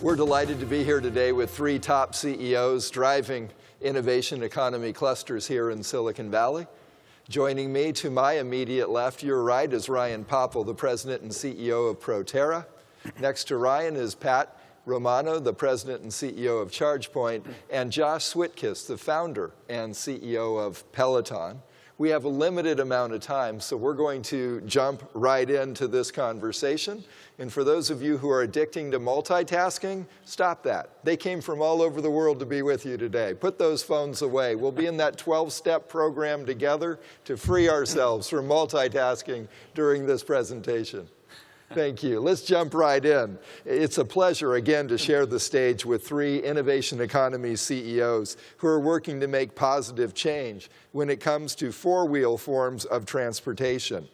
We're delighted to be here today with three top CEOs driving innovation economy clusters here in Silicon Valley. Joining me to my immediate left, your right, is Ryan Pople, the president and CEO of Proterra. Next to Ryan is Pat Romano, the president and CEO of Chargepoint, and Josh Switkis, the founder and CEO of Peloton. We have a limited amount of time, so we're going to jump right into this conversation. And for those of you who are addicting to multitasking, stop that. They came from all over the world to be with you today. Put those phones away. We'll be in that 12-step program together to free ourselves from multitasking during this presentation. Thank you. Let's jump right in. It's a pleasure, again, to share the stage with three innovation economy CEOs who are working to make positive change when it comes to four-wheel forms of transportation.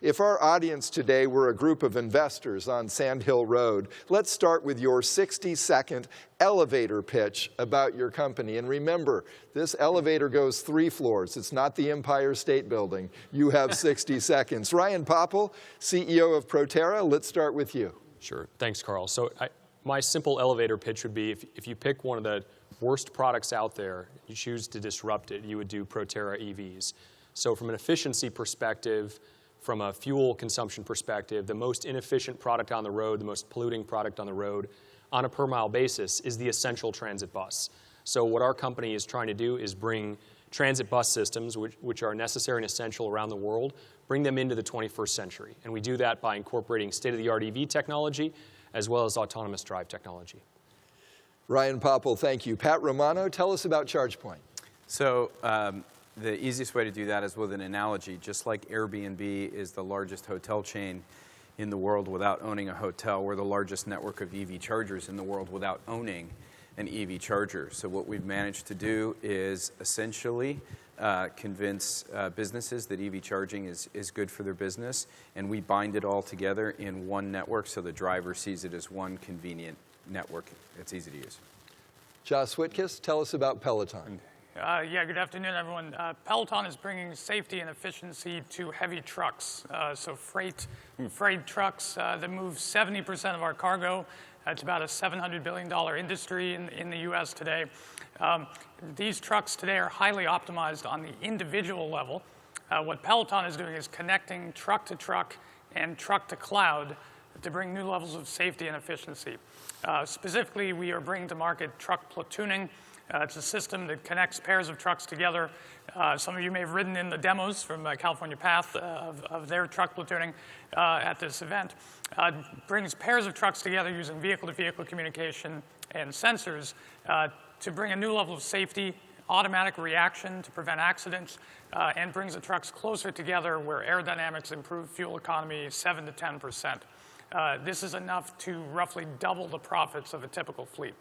If our audience today were a group of investors on Sand Hill Road, let's start with your 60-second elevator pitch about your company. And remember, this elevator goes 3 floors. It's not the Empire State Building. You have 60 seconds. Ryan Pople, CEO of Proterra, let's start with you. Sure. Thanks, Carl. So my simple elevator pitch would be if you pick one of the worst products out there, you choose to disrupt it, you would do Proterra EVs. So from an efficiency perspective, from a fuel consumption perspective, the most inefficient product on the road, the most polluting product on the road on a per mile basis is the essential transit bus. So what our company is trying to do is bring transit bus systems, which are necessary and essential around the world, bring them into the 21st century. And we do that by incorporating state-of-the-art EV technology as well as autonomous drive technology. Ryan Pople, thank you. Pat Romano, tell us about Chargepoint. So the easiest way to do that is with an analogy. Just like Airbnb is the largest hotel chain in the world without owning a hotel, we're the largest network of EV chargers in the world without owning an EV charger. So what we've managed to do is essentially convince businesses that EV charging is good for their business, and we bind it all together in one network so the driver sees it as one convenient network. It's easy to use. Josh Switkis, tell us about Peloton. Yeah, good afternoon, everyone. Peloton is bringing safety and efficiency to heavy trucks. So freight trucks that move 70% of our cargo. It's about a $700 billion industry in the US today. These trucks today are highly optimized on the individual level. What Peloton is doing is connecting truck to truck and truck to cloud to bring new levels of safety and efficiency. Specifically, we are bringing to market truck platooning. It's a system that connects pairs of trucks together. Some of you may have ridden in the demos from California Path of their truck platooning at this event. Brings pairs of trucks together using vehicle-to-vehicle communication and sensors to bring a new level of safety, automatic reaction to prevent accidents, and brings the trucks closer together where aerodynamics improve fuel economy 7 to 10%. This is enough to roughly double the profits of a typical fleet.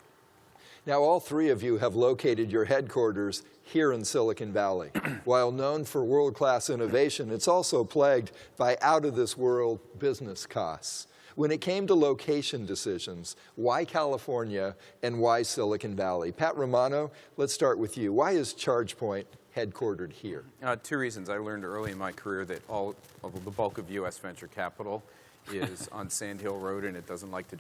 Now, all three of you have located your headquarters here in Silicon Valley. While known for world-class innovation, it's also plagued by out-of-this-world business costs. When it came to location decisions, why California and why Silicon Valley? Pat Romano, let's start with you. Why is Chargepoint headquartered here? 2 reasons. I learned early in my career that the bulk of U.S. venture capital is on Sand Hill Road, and it doesn't like to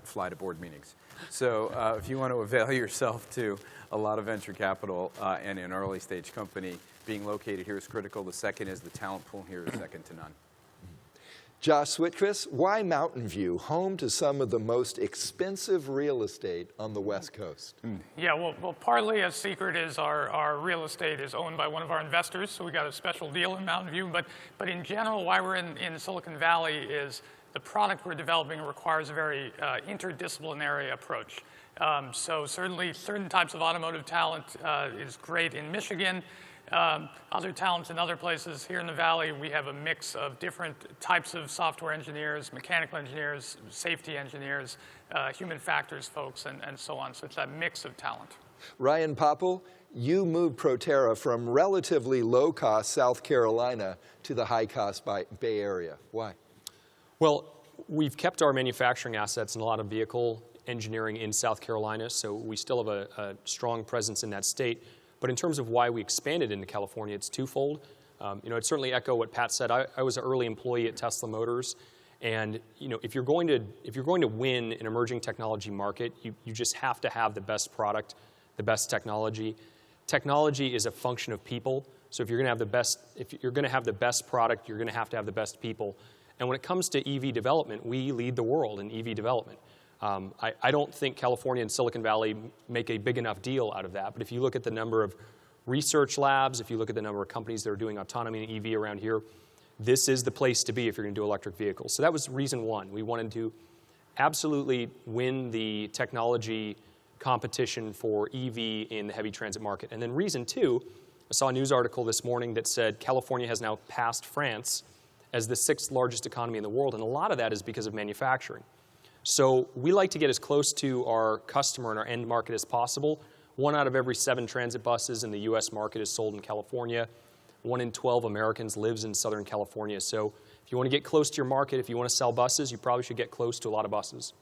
fly to board meetings. So if you want to avail yourself to a lot of venture capital and an early stage company, being located here is critical. The second is the talent pool here is second to none. Josh Switkis, why Mountain View, home to some of the most expensive real estate on the West Coast? Yeah, well, partly a secret is our real estate is owned by one of our investors, so we got a special deal in Mountain View. But in general, why we're in Silicon Valley is the product we're developing requires a very interdisciplinary approach. So certainly certain types of automotive talent is great in Michigan. Other talents in other places. Here in the Valley, we have a mix of different types of software engineers, mechanical engineers, safety engineers, human factors folks, and so on. So it's that mix of talent. Ryan Pople, you moved Proterra from relatively low-cost South Carolina to the high-cost Bay Area. Why? Well, we've kept our manufacturing assets and a lot of vehicle engineering in South Carolina, so we still have a strong presence in that state. But in terms of why we expanded into California, it's twofold. I'd certainly echo what Pat said. I was an early employee at Tesla Motors, And if you're going to win an emerging technology market, you just have to have the best product, the best technology. Technology is a function of people. So if you're going to have the best product, you're going to have the best people. And when it comes to EV development, we lead the world in EV development. I don't think California and Silicon Valley make a big enough deal out of that. But if you look at the number of research labs, if you look at the number of companies that are doing autonomy and EV around here, this is the place to be if you're going to do electric vehicles. So that was reason one. We wanted to absolutely win the technology competition for EV in the heavy transit market. And then reason two, I saw a news article this morning that said California has now passed France as the 6th largest economy in the world, and a lot of that is because of manufacturing. So we like to get as close to our customer and our end market as possible. 1 out of every 7 transit buses in the US market is sold in California. 1 in 12 Americans lives in Southern California. So if you want to get close to your market, if you want to sell buses, you probably should get close to a lot of buses.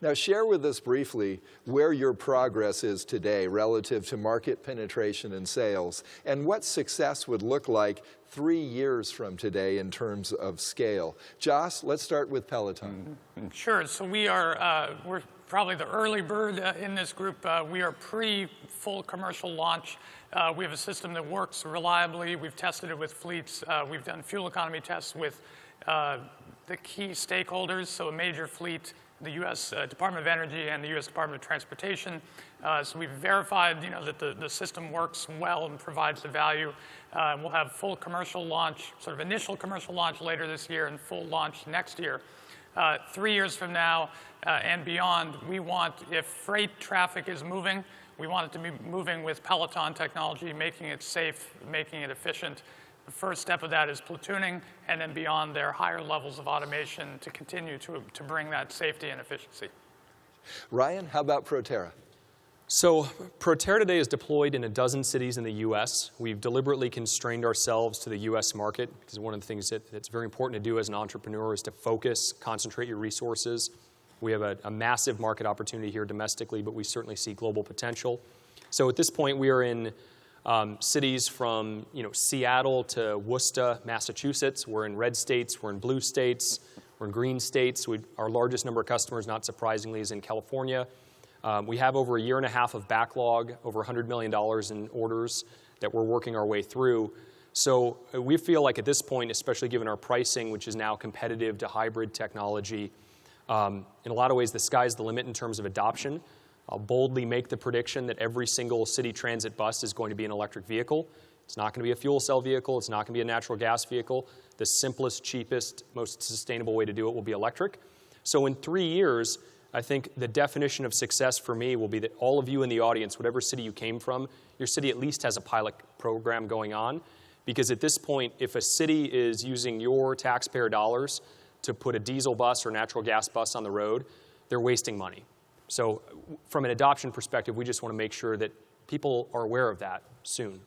Now, share with us briefly where your progress is today relative to market penetration and sales, and what success would look like 3 years from today in terms of scale. Joss, let's start with Peloton. Sure. So we're probably the early bird in this group. We are pre-full commercial launch. We have a system that works reliably. We've tested it with fleets. We've done fuel economy tests with the key stakeholders, so a major fleet, the U.S. Department of Energy and the U.S. Department of Transportation. So we've verified that the system works well and provides the value. We'll have full commercial launch, sort of initial commercial launch later this year and full launch next year. 3 years from now and beyond, we want, if freight traffic is moving, we want it to be moving with Peloton technology, making it safe, making it efficient. The first step of that is platooning, and then beyond there, higher levels of automation to continue to bring that safety and efficiency. Ryan, how about Proterra? So Proterra today is deployed in 12 cities in the U.S. We've deliberately constrained ourselves to the U.S. market because one of the things that's very important to do as an entrepreneur is to focus, concentrate your resources. We have a massive market opportunity here domestically, but we certainly see global potential. So at this point, we are in cities from Seattle to Worcester, Massachusetts. We're in red states, we're in blue states, we're in green states. Our largest number of customers, not surprisingly, is in California. We have over 1.5 years of backlog, over $100 million in orders that we're working our way through. So we feel like at this point, especially given our pricing, which is now competitive to hybrid technology, in a lot of ways the sky's the limit in terms of adoption. I'll boldly make the prediction that every single city transit bus is going to be an electric vehicle. It's not going to be a fuel cell vehicle. It's not going to be a natural gas vehicle. The simplest, cheapest, most sustainable way to do it will be electric. So in 3 years, I think the definition of success for me will be that all of you in the audience, whatever city you came from, your city at least has a pilot program going on. Because at this point, if a city is using your taxpayer dollars to put a diesel bus or natural gas bus on the road, they're wasting money. So from an adoption perspective, we just want to make sure that people are aware of that soon.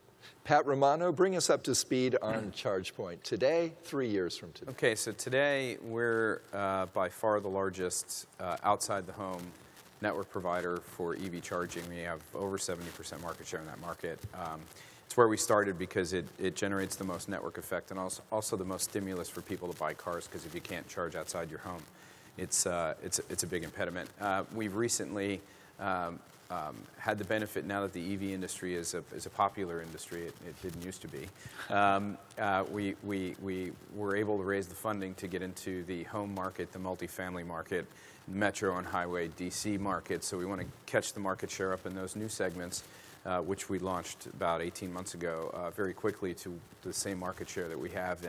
Pat Romano, bring us up to speed on Chargepoint. Today, 3 years from today. Okay, so today we're by far the largest outside the home network provider for EV charging. We have over 70% market share in that market. It's where we started because it generates the most network effect and also the most stimulus for people to buy cars, because if you can't charge outside your home, it's a big impediment. We've recently had the benefit, now that the EV industry is a popular industry, it didn't used to be, we were able to raise the funding to get into the home market, the multifamily market, metro and highway DC market. So we want to catch the market share up in those new segments, which we launched about 18 months ago, very quickly to the same market share that we have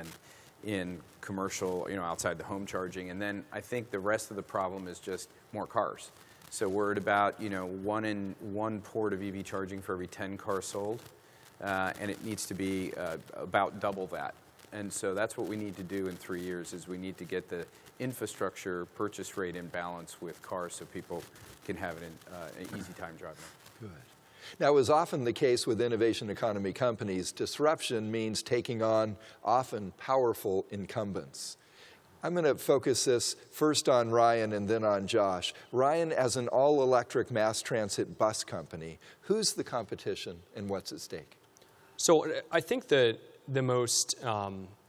in commercial, outside the home charging. And then I think the rest of the problem is just more cars. So we're at about, 1 port of EV charging for every 10 cars sold, and it needs to be about double that. And so that's what we need to do in 3 years, is we need to get the infrastructure purchase rate in balance with cars so people can have an easy time driving. Good. Now, as often the case with innovation economy companies, disruption means taking on often powerful incumbents. I'm going to focus this first on Ryan and then on Josh. Ryan, as an all-electric mass transit bus company, who's the competition and what's at stake? So I think that the most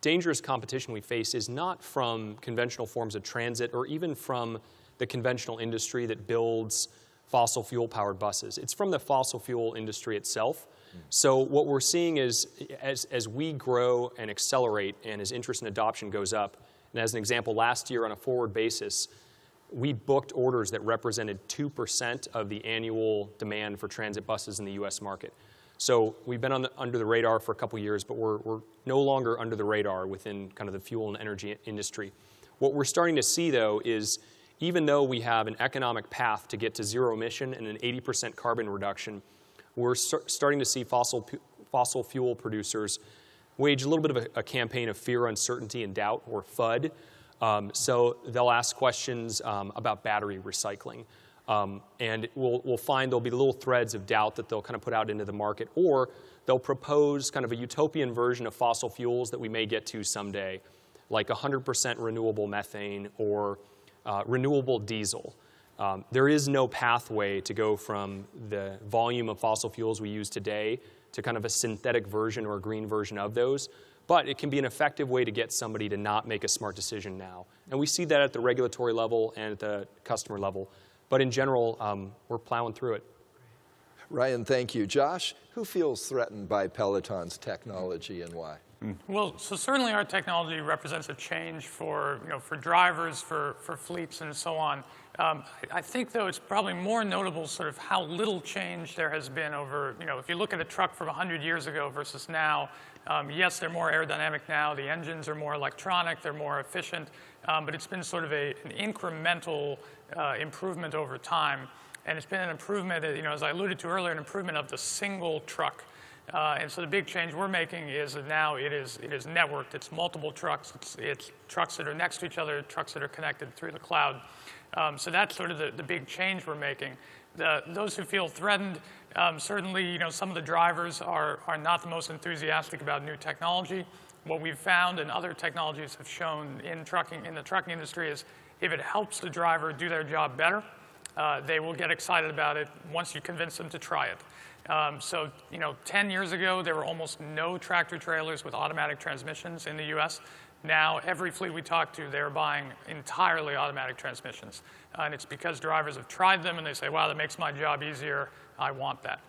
dangerous competition we face is not from conventional forms of transit or even from the conventional industry that builds fossil fuel powered buses. It's from the fossil fuel industry itself. So what we're seeing is as we grow and accelerate and as interest and adoption goes up, and as an example, last year on a forward basis, we booked orders that represented 2% of the annual demand for transit buses in the US market. So we've been under the radar for a couple years, but we're no longer under the radar within kind of the fuel and energy industry. What we're starting to see, though, is even though we have an economic path to get to zero emission and an 80% carbon reduction, we're starting to see fossil fuel producers wage a little bit of a campaign of fear, uncertainty, and doubt, or FUD. So they'll ask questions about battery recycling. And we'll find there'll be little threads of doubt that they'll kind of put out into the market, or they'll propose kind of a utopian version of fossil fuels that we may get to someday, like 100% renewable methane or renewable diesel. There is no pathway to go from the volume of fossil fuels we use today to kind of a synthetic version or a green version of those. But it can be an effective way to get somebody to not make a smart decision now. And we see that at the regulatory level and at the customer level. But in general, we're plowing through it. Ryan, thank you. Josh, who feels threatened by Peloton's technology and why? Well, so certainly our technology represents a change for drivers, for fleets, and so on. I think, though, it's probably more notable sort of how little change there has been over, if you look at a truck from 100 years ago versus now, yes, they're more aerodynamic now. The engines are more electronic. They're more efficient. But it's been sort of an incremental improvement over time. And it's been an improvement, as I alluded to earlier, an improvement of the single truck. And so the big change we're making is that now it is networked. It's multiple trucks. It's trucks that are next to each other, trucks that are connected through the cloud. So that's sort of the big change we're making. Those who feel threatened, certainly, some of the drivers are not the most enthusiastic about new technology. What we've found and other technologies have shown in the trucking industry is if it helps the driver do their job better, they will get excited about it once you convince them to try it. So, 10 years ago, there were almost no tractor trailers with automatic transmissions in the US. Now, every fleet we talk to, they're buying entirely automatic transmissions. And it's because drivers have tried them and they say, wow, that makes my job easier. I want that.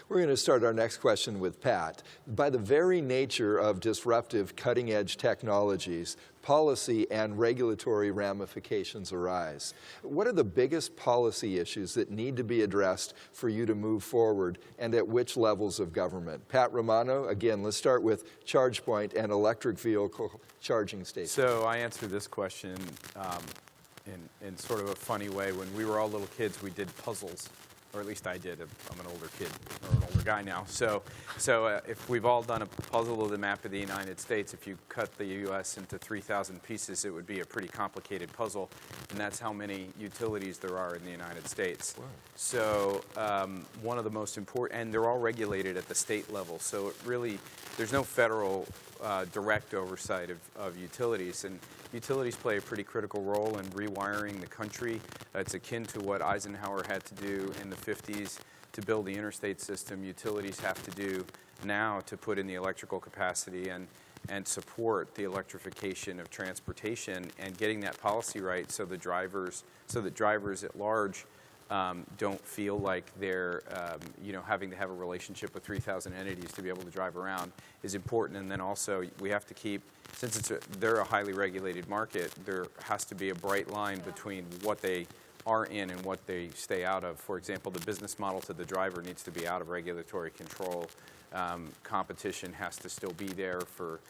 We're going to start our next question with Pat. By the very nature of disruptive cutting-edge technologies, policy and regulatory ramifications arise. What are the biggest policy issues that need to be addressed for you to move forward, and at which levels of government? Pat Romano, again, let's start with Chargepoint and electric vehicle charging stations. So I answered this question in sort of a funny way. When we were all little kids, we did puzzles. Or at least I did. I'm an older kid, or an older guy now. So if we've all done a puzzle of the map of the United States, if you cut the U.S. into 3,000 pieces, it would be a pretty complicated puzzle. And that's how many utilities there are in the United States. Wow. So one of the most important, and they're all regulated at the state level. So it really, there's no federal direct oversight of utilities. And utilities play a pretty critical role in rewiring the country. It's akin to what Eisenhower had to do in the 50s to build the interstate system. Utilities have to do now to put in the electrical capacity and support the electrification of transportation and getting that policy right so that drivers at large don't feel like they're having to have a relationship with 3,000 entities to be able to drive around is important. And then also we have to keep, since they're a highly regulated market, there has to be a bright line between what they are in and what they stay out of. For example, the business model to the driver needs to be out of regulatory control. Competition has to still be there for,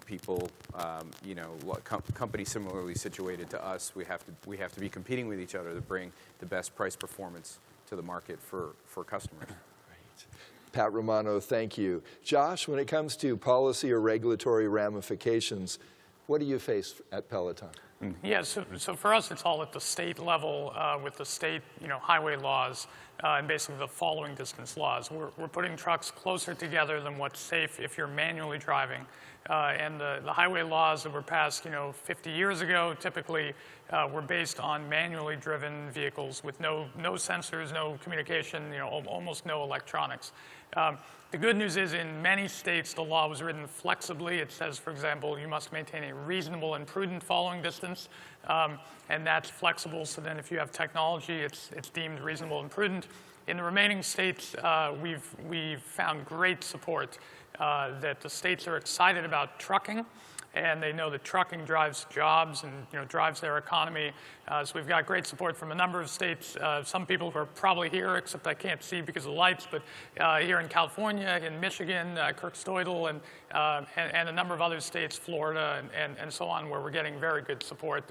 people, companies similarly situated to us. We have to be competing with each other to bring the best price performance to the market for customers. Right. Pat Romano, thank you. Josh, when it comes to policy or regulatory ramifications, what do you face at Peloton? Yeah, so for us, it's all at the state level with the state, highway laws and basically the following distance laws. We're putting trucks closer together than what's safe if you're manually driving. And the highway laws that were passed, 50 years ago typically were based on manually driven vehicles with no sensors, no communication, almost no electronics. The good news is in many states, the law was written flexibly. It says, for example, you must maintain a reasonable and prudent following distance, and that's flexible. So then if you have technology, it's deemed reasonable and prudent. In the remaining states, we've found great support that the states are excited about trucking, and they know that trucking drives jobs and drives their economy. So we've got great support from a number of states. Some people who are probably here, except I can't see because of the lights, but here in California, in Michigan, Kirkstoydal, and a number of other states, Florida, and so on, where we're getting very good support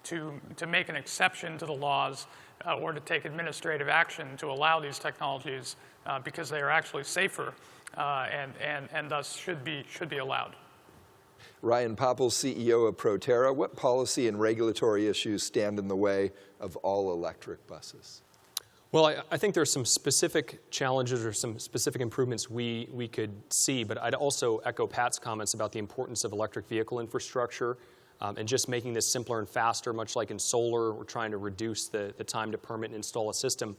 to make an exception to the laws or to take administrative action to allow these technologies because they are actually safer and thus should be allowed. Ryan Pople, CEO of Proterra, what policy and regulatory issues stand in the way of all electric buses? Well, I think there's some specific challenges or some specific improvements we could see, but I'd also echo Pat's comments about the importance of electric vehicle infrastructure and just making this simpler and faster, much like in solar, we're trying to reduce the time to permit and install a system.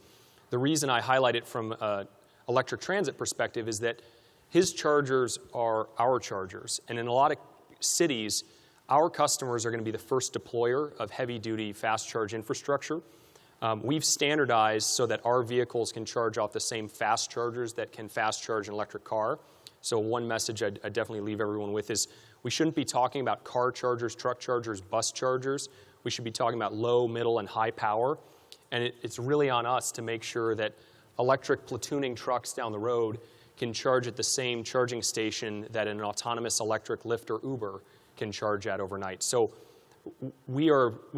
The reason I highlight it from an electric transit perspective is that his chargers are our chargers, and in a lot of cities, our customers are going to be the first deployer of heavy-duty fast charge infrastructure. We've standardized so that our vehicles can charge off the same fast chargers that can fast charge an electric car. So one message I'd definitely leave everyone with is we shouldn't be talking about car chargers, truck chargers, bus chargers. We should be talking about low, middle, and high power. And it's really on us to make sure that electric platooning trucks down the road can charge at the same charging station that an autonomous electric Lyft or Uber can charge at overnight. So we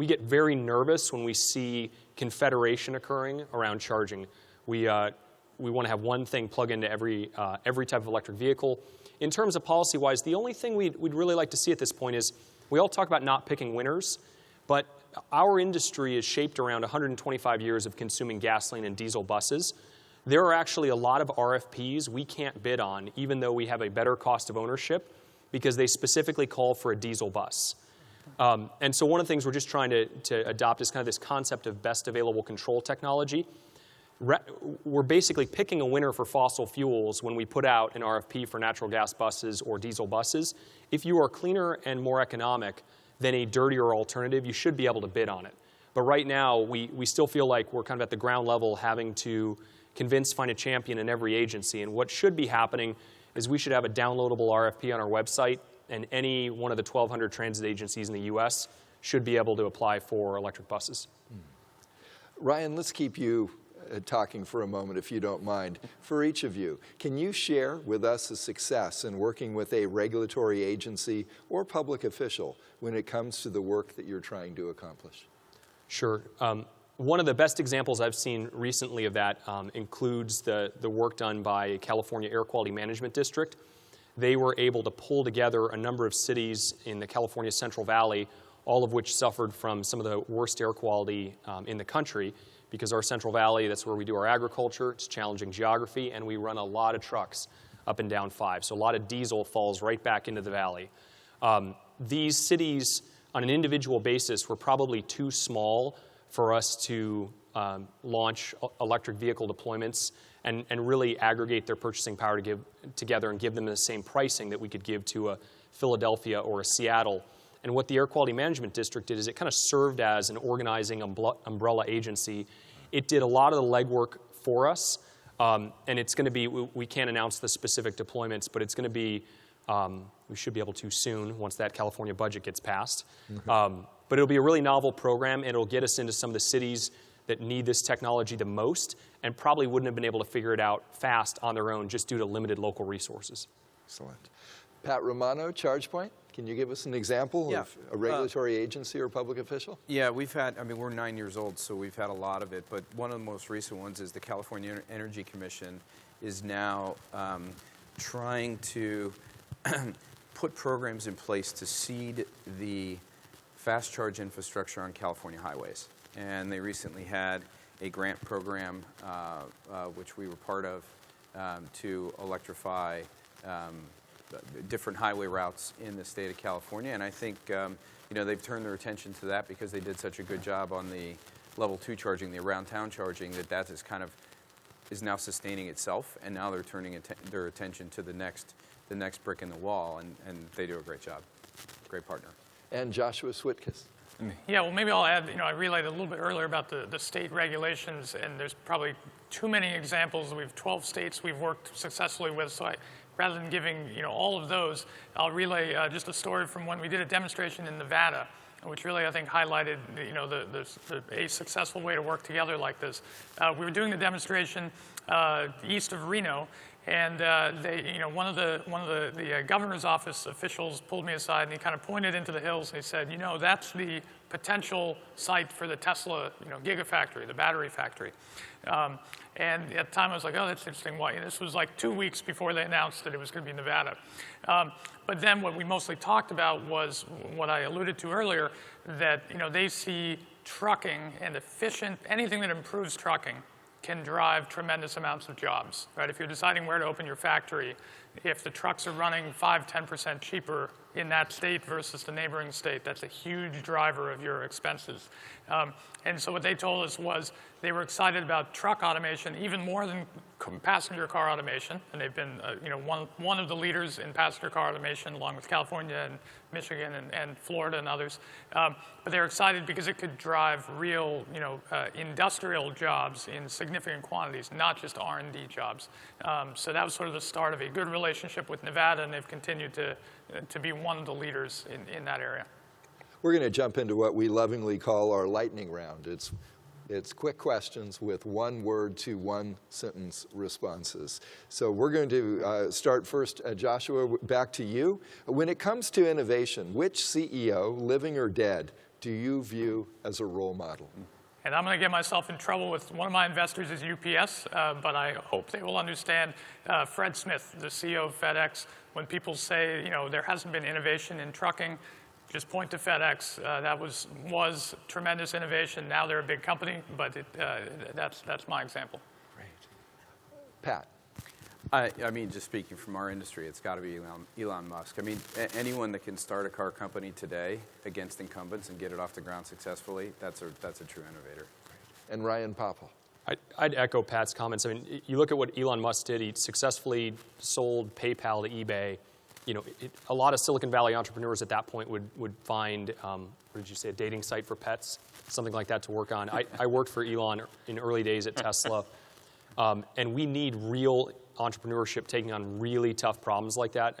get very nervous when we see confederation occurring around charging. We want to have one thing plug into every type of electric vehicle. In terms of policy-wise, the only thing we'd really like to see at this point is we all talk about not picking winners, but our industry is shaped around 125 years of consuming gasoline and diesel buses. There are actually a lot of RFPs we can't bid on, even though we have a better cost of ownership, because they specifically call for a diesel bus. And so one of the things we're just trying to adopt is kind of this concept of best available control technology. We're basically picking a winner for fossil fuels when we put out an RFP for natural gas buses or diesel buses. If you are cleaner and more economic than a dirtier alternative, you should be able to bid on it. But right now, we still feel like we're kind of at the ground level having to find a champion in every agency. And what should be happening is we should have a downloadable RFP on our website, and any one of the 1,200 transit agencies in the U.S. should be able to apply for electric buses. Ryan, let's keep you talking for a moment, if you don't mind. For each of you, can you share with us a success in working with a regulatory agency or public official when it comes to the work that you're trying to accomplish? Sure. One of the best examples I've seen recently of that includes the work done by California Air Quality Management District. They were able to pull together a number of cities in the California Central Valley, all of which suffered from some of the worst air quality in the country, because our Central Valley, that's where we do our agriculture, it's challenging geography, and we run a lot of trucks up and down 5. So a lot of diesel falls right back into the valley. These cities, on an individual basis, were probably too small for us to launch electric vehicle deployments and really aggregate their purchasing power together and give them the same pricing that we could give to a Philadelphia or a Seattle. And what the Air Quality Management District did is it kind of served as an organizing umbrella agency. It did a lot of the legwork for us, and it's going to be, we can't announce the specific deployments, but it's going to be, we should be able to soon once that California budget gets passed. Mm-hmm. But it'll be a really novel program, and it'll get us into some of the cities that need this technology the most and probably wouldn't have been able to figure it out fast on their own just due to limited local resources. Excellent. Pat Romano, Chargepoint, can you give us an example of a regulatory agency or public official? Yeah, we're 9 years old, so we've had a lot of it, but one of the most recent ones is the California Energy Commission is now trying to put programs in place to seed the fast charge infrastructure on California highways. And they recently had a grant program, which we were part of, to electrify different highway routes in the state of California. And I think they've turned their attention to that because they did such a good job on the level 2 charging, the around town charging, that is now sustaining itself. And now they're turning their attention to the next brick in the wall, and they do a great job. Great partner. And Joshua Switkus. Yeah, well, maybe I'll add, I relayed a little bit earlier about the state regulations, and there's probably too many examples. We have 12 states we've worked successfully with, so rather than giving, all of those, I'll relay just a story from when we did a demonstration in Nevada, which really, I think, highlighted, a successful way to work together like this. We were doing the demonstration east of Reno, and one of the governor's office officials pulled me aside, and he kind of pointed into the hills, and he said, that's the potential site for the Tesla, gigafactory, the battery factory. And at the time, I was like, oh, that's interesting. Why? And this was like 2 weeks before they announced that it was going to be Nevada. But then what we mostly talked about was what I alluded to earlier, that they see trucking and anything that improves trucking can drive tremendous amounts of jobs, right? If you're deciding where to open your factory, if the trucks are running 5–10% cheaper in that state versus the neighboring state, that's a huge driver of your expenses. And so what they told us was they were excited about truck automation even more than passenger car automation, and they've been one of the leaders in passenger car automation, along with California and Michigan and Florida and others. But they're excited because it could drive real industrial jobs in significant quantities, not just R&D jobs. So that was sort of the start of a good relationship with Nevada, and they've continued to be one of the leaders in that area. We're going to jump into what we lovingly call our lightning round. It's quick questions with one-word to one-sentence responses. So we're going to start first, Joshua, back to you. When it comes to innovation, which CEO, living or dead, do you view as a role model? And I'm going to get myself in trouble with one of my investors is UPS, but I hope they will understand Fred Smith, the CEO of FedEx. When people say, there hasn't been innovation in trucking, just point to FedEx. That was tremendous innovation. Now they're a big company, but that's my example. Great. Pat. I mean, just speaking from our industry, it's got to be Elon Musk. I mean, anyone that can start a car company today against incumbents and get it off the ground successfully, that's a true innovator. And Ryan Pople. I'd echo Pat's comments. I mean, you look at what Elon Musk did. He successfully sold PayPal to eBay. A lot of Silicon Valley entrepreneurs at that point would find, what did you say, a dating site for pets, something like that to work on. I worked for Elon in early days at Tesla, and we need real entrepreneurship taking on really tough problems like that.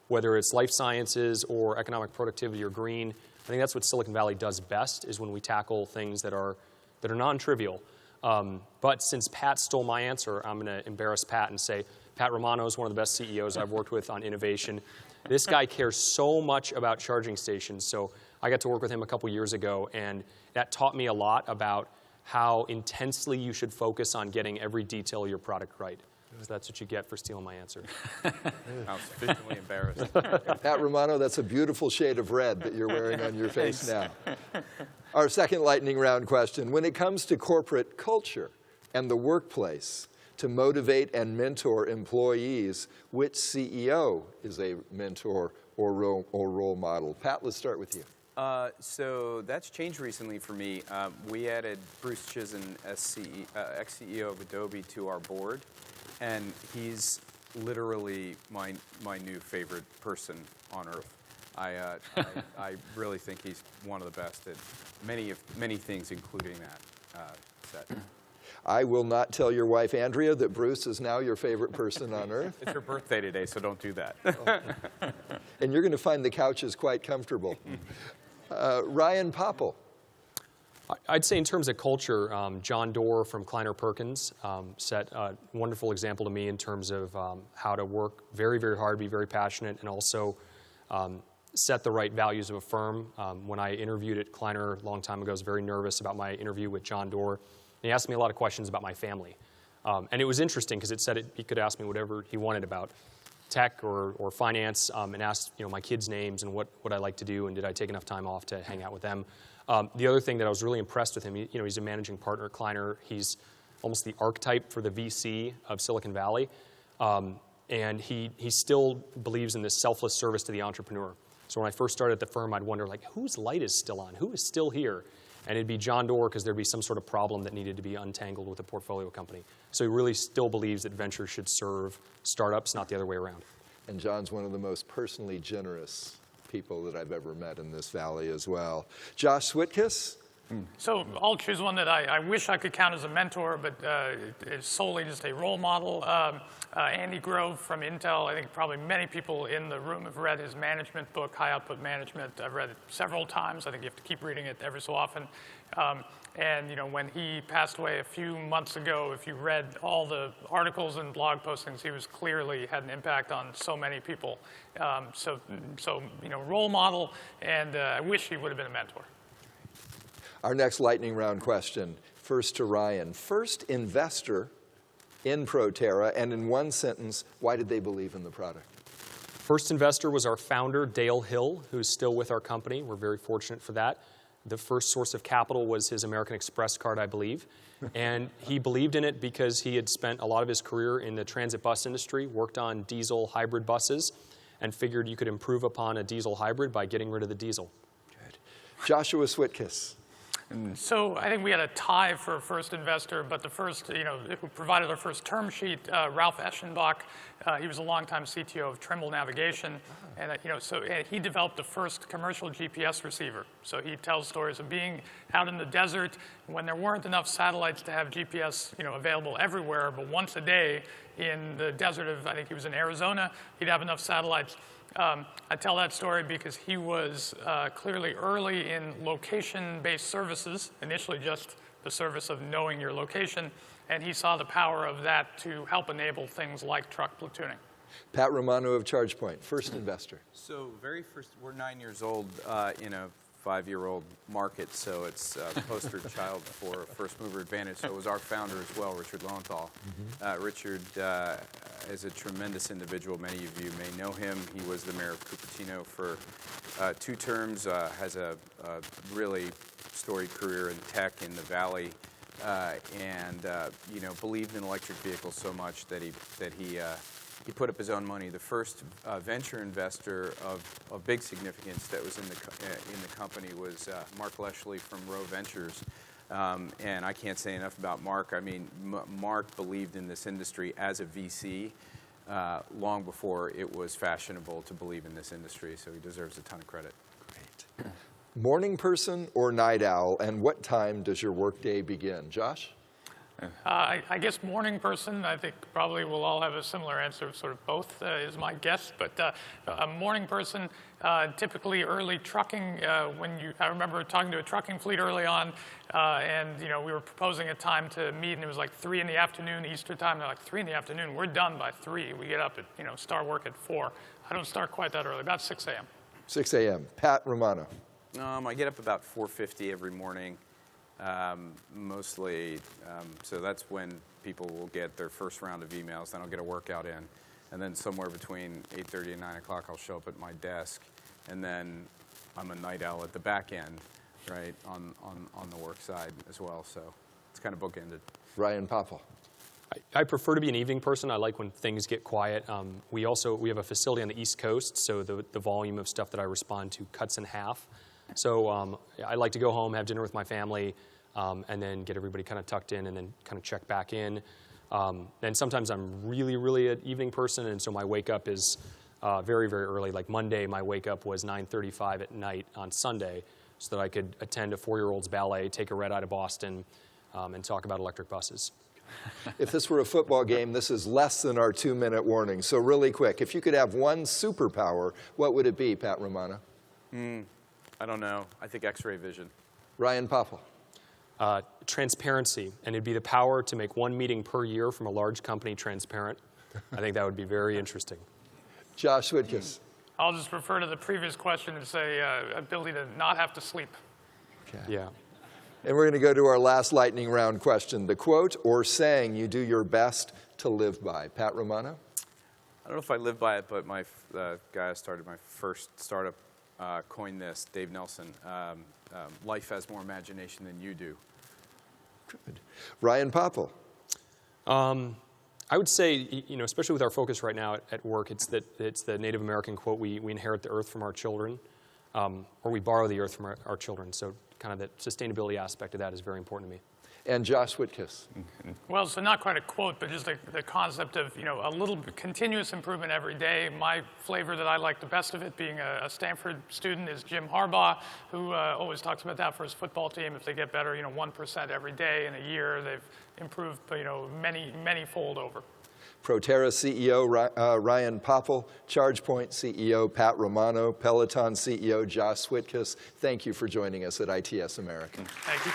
Whether it's life sciences or economic productivity or green, I think that's what Silicon Valley does best, is when we tackle things that are non-trivial. But since Pat stole my answer, I'm going to embarrass Pat and say, Pat Romano is one of the best CEOs I've worked with on innovation. This guy cares so much about charging stations. So I got to work with him a couple years ago, and that taught me a lot about how intensely you should focus on getting every detail of your product right. Because that's what you get for stealing my answer. I was sufficiently embarrassed. Pat Romano, that's a beautiful shade of red that you're wearing on your face now. Our second lightning round question. When it comes to corporate culture and the workplace, to motivate and mentor employees, which CEO is a mentor or role model? Pat, let's start with you. So that's changed recently for me. We added Bruce Chizen, ex-CEO of Adobe, to our board, and he's literally my new favorite person on earth. I really think he's one of the best at many things, including that set. I will not tell your wife, Andrea, that Bruce is now your favorite person on earth. It's her birthday today, so don't do that. And you're going to find the couches quite comfortable. Ryan Pople. I'd say in terms of culture, John Doerr from Kleiner Perkins set a wonderful example to me in terms of how to work very, very hard, be very passionate, and also set the right values of a firm. When I interviewed at Kleiner a long time ago, I was very nervous about my interview with John Doerr. And he asked me a lot of questions about my family. And it was interesting because it said he could ask me whatever he wanted about tech or finance, and asked my kids' names and what I like to do and did I take enough time off to hang out with them. The other thing that I was really impressed with him, he's a managing partner at Kleiner. He's almost the archetype for the VC of Silicon Valley. And he still believes in this selfless service to the entrepreneur. So when I first started at the firm, I'd wonder, like, whose light is still on? Who is still here? And it'd be John Doerr, because there'd be some sort of problem that needed to be untangled with a portfolio company. So he really still believes that venture should serve startups, not the other way around. And John's one of the most personally generous people that I've ever met in this valley as well. Josh Switkiss? So I'll choose one that I wish I could count as a mentor, but it's solely just a role model. Andy Grove from Intel. I think probably many people in the room have read his management book, High Output Management. I've read it several times. I think you have to keep reading it every so often. And you know, when he passed away a few months ago, if you read all the articles and blog postings, he was clearly had an impact on so many people. So you know, role model, and I wish he would have been a mentor. Our next lightning round question, first to Ryan. First investor in Proterra, and in one sentence, why did they believe in the product? First investor was our founder, Dale Hill, who's still with our company. We're very fortunate for that. The first source of capital was his American Express card, I believe. And he believed in it because he had spent a lot of his career in the transit bus industry, worked on diesel hybrid buses, and figured you could improve upon a diesel hybrid by getting rid of the diesel. Good. Joshua Switkiss. So I think we had a tie for first investor, but the first, you know, who provided our first term sheet, Ralph Eschenbach, he was a longtime CTO of Trimble Navigation, and you know, so he developed the first commercial GPS receiver. So he tells stories of being out in the desert when there weren't enough satellites to have GPS, you know, available everywhere, but once a day in the desert of, I think he was in Arizona, he'd have enough satellites. I tell that story because he was clearly early in location-based services, initially just the service of knowing your location, and he saw the power of that to help enable things like truck platooning. Pat Romano of Chargepoint, first investor. So very first, we're 9 years old in a 5-year-old market, so it's a poster child for first mover advantage. So it was our founder as well, Richard Lowenthal. Richard is a tremendous individual. Many of you may know him. He was the mayor of Cupertino for 2 terms, has a really storied career in tech in the Valley, and you know, believed in electric vehicles so much that he put up his own money. The first venture investor of big significance that was in the company was Mark Leshley from Row Ventures. And I can't say enough about Mark. I mean, Mark believed in this industry as a VC long before it was fashionable to believe in this industry, so he deserves a ton of credit. Great. Morning person or night owl, and what time does your workday begin? Josh? I guess morning person. I think probably we'll all have a similar answer, sort of both is my guess. But a morning person, typically early trucking. I remember talking to a trucking fleet early on, and you know, we were proposing a time to meet, and it was like 3 in the afternoon Eastern time. They're like 3 in the afternoon. We're done by 3. We get up at, you know, start work at 4. I don't start quite that early. About 6 a.m. 6 a.m. Pat Romano. I get up about 4:50 every morning. Mostly, so that's when people will get their first round of emails, then I'll get a workout in, and then somewhere between 8:30 and 9 o'clock I'll show up at my desk, and then I'm a night owl at the back end, right, on the work side as well, so it's kind of bookended. Ryan Pople. I prefer to be an evening person. I like when things get quiet. We have a facility on the East Coast, so the volume of stuff that I respond to cuts in half. So I like to go home, have dinner with my family, and then get everybody kind of tucked in and then kind of check back in. And sometimes I'm really an evening person, and so my wake up is very early. Like Monday, my wake up was 9:35 at night on Sunday so that I could attend a 4-year-old's ballet, take a red eye to Boston, and talk about electric buses. If this were a football game, this is less than our 2-minute warning. So really quick, if you could have one superpower, what would it be, Pat Romano? I don't know. I think X-ray vision. Ryan Pople. Transparency, and it'd be the power to make 1 meeting per year from a large company transparent. I think that would be very interesting. Josh Switkiss. I'll just refer to the previous question and say ability to not have to sleep. Okay. Yeah. And we're going to go to our last lightning round question. The quote or saying you do your best to live by. Pat Romano? I don't know if I live by it, but my guy I started my first startup coined this, Dave Nelson. Life has more imagination than you do. Good. Ryan Pople. I I would say, especially with our focus right now at work, it's the Native American quote, we inherit the earth from our children, or we borrow the earth from our children. So kind of the sustainability aspect of that is very important to me. And Josh Whitkiss. Well, so not quite a quote, but just the concept of, a little continuous improvement every day. My flavor that I like the best of it, being a Stanford student, is Jim Harbaugh, who always talks about that for his football team. If they get better, 1% every day in a year, they've improved, many-fold over. Proterra CEO Ryan Pople, Chargepoint CEO Pat Romano, Peloton CEO Josh Whitkiss, thank you for joining us at ITS America. Thank you.